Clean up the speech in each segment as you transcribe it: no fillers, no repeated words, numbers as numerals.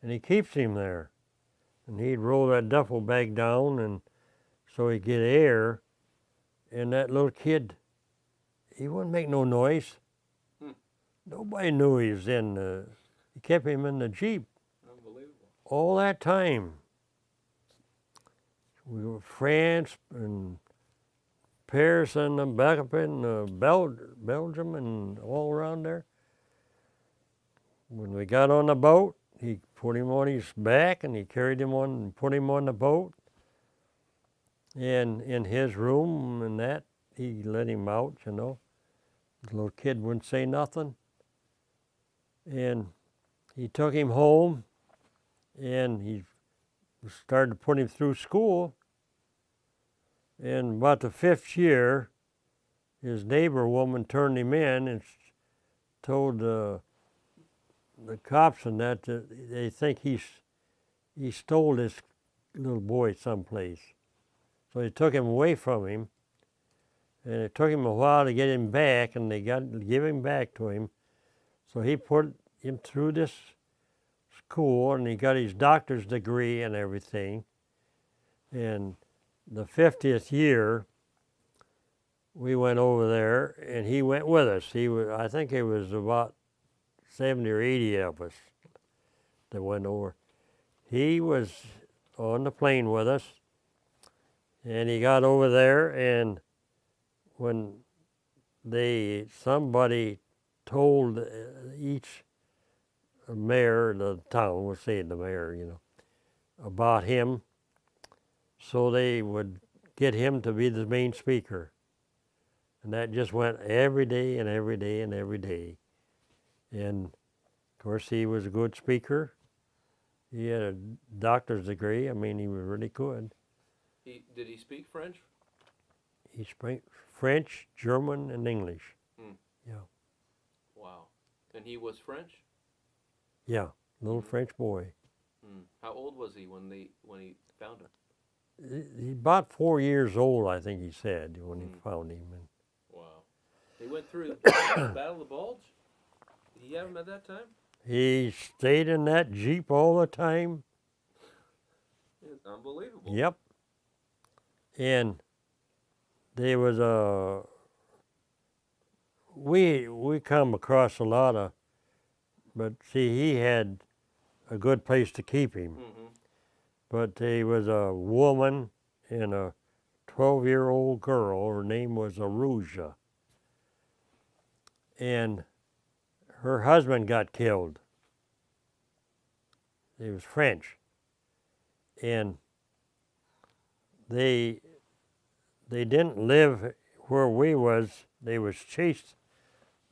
and he keeps him there. And he'd roll that duffel bag down, and so he'd get air, and that little kid, he wouldn't make no noise. Nobody knew he was he kept him in the Jeep. Unbelievable. All that time. We were France and Paris and back up in Belgium and all around there. When we got on the boat, he put him on his back and he carried him on and put him on the boat. And in his room and that, he let him out, you know. The little kid wouldn't say nothing. And he took him home and he started to put him through school. And about the 5th year, his neighbor woman turned him in and told the cops and that they think he stole this little boy someplace. So they took him away from him, and it took him a while to get him back, and they got to give him back to him. So he put him through this school, and he got his doctor's degree and everything. And the 50th year, we went over there, and he went with us. I think it was about 70 or 80 of us that went over. He was on the plane with us, and he got over there, and when somebody told each mayor of the town, we'll say the mayor, you know, about him, so they would get him to be the main speaker. And that just went every day and every day and every day. And of course, he was a good speaker. He had a doctor's degree. I mean, he was really good. Did he speak French? He spoke French, German, and English. Yeah. Wow. And he was French? Yeah, little French boy. How old was he when he found him? He's about 4 years old, I think he said, when he found him. Wow. He went through the Battle of the Bulge? Did he have him at that time? He stayed in that Jeep all the time. It's unbelievable. Yep. And there was we come across a lot of, but see, he had a good place to keep him. But there was a woman and a 12-year-old girl. Her name was Aruja. And her husband got killed. He was French. And they didn't live where we was. They was chased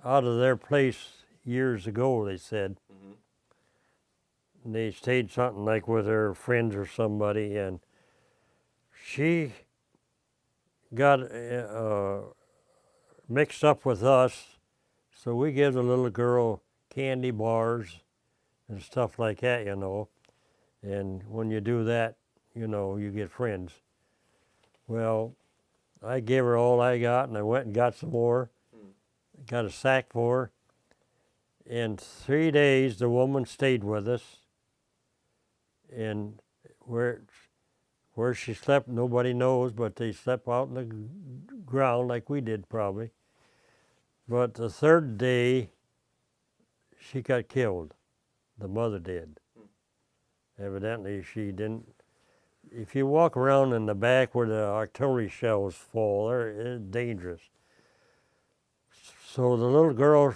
out of their place years ago, they said. And they stayed something like with her friends or somebody, and she got mixed up with us, so we give the little girl candy bars and stuff like that, you know. And when you do that, you know, you get friends. Well, I gave her all I got, and I went and got some more. Got a sack for her. In 3 days, the woman stayed with us. And where she slept, nobody knows, but they slept out in the ground like we did probably. But the 3rd day, she got killed. The mother did. Evidently, she didn't. If you walk around in the back where the artillery shells fall, it's dangerous. So the little girl,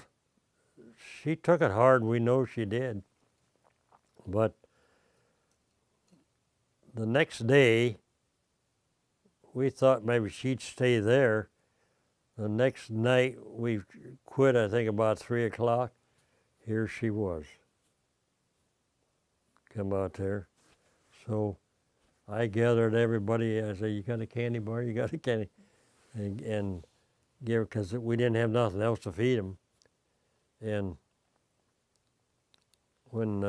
she took it hard. We know she did. But the next day, we thought maybe she'd stay there. The next night, we quit, I think, about 3 o'clock. Here she was. Come out there. So I gathered everybody. I said, you got a candy bar? You got a candy? And give her, because we didn't have nothing else to feed them. And when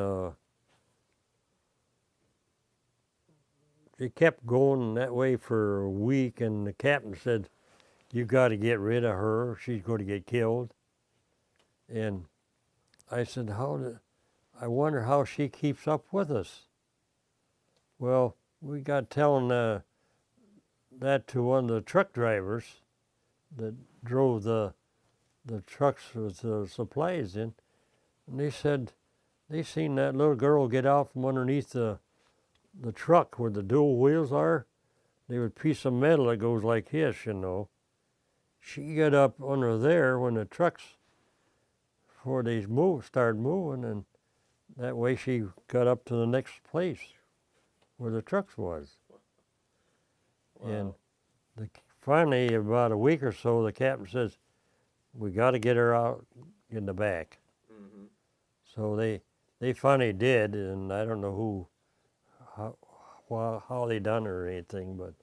it kept going that way for a week, and the captain said, you got to get rid of her. She's going to get killed. And I said, I wonder how she keeps up with us. Well, we got telling that to one of the truck drivers that drove the trucks with the supplies in, and they said they seen that little girl get out from underneath the truck where the dual wheels are. There was a piece of metal that goes like this, you know. She got up under there when the trucks, before they started moving, and that way she got up to the next place where the trucks was. Wow. And finally, about a week or so, the captain says, we got to get her out in the back. Mm-hmm. So they finally did, and I don't know how they done it or anything, but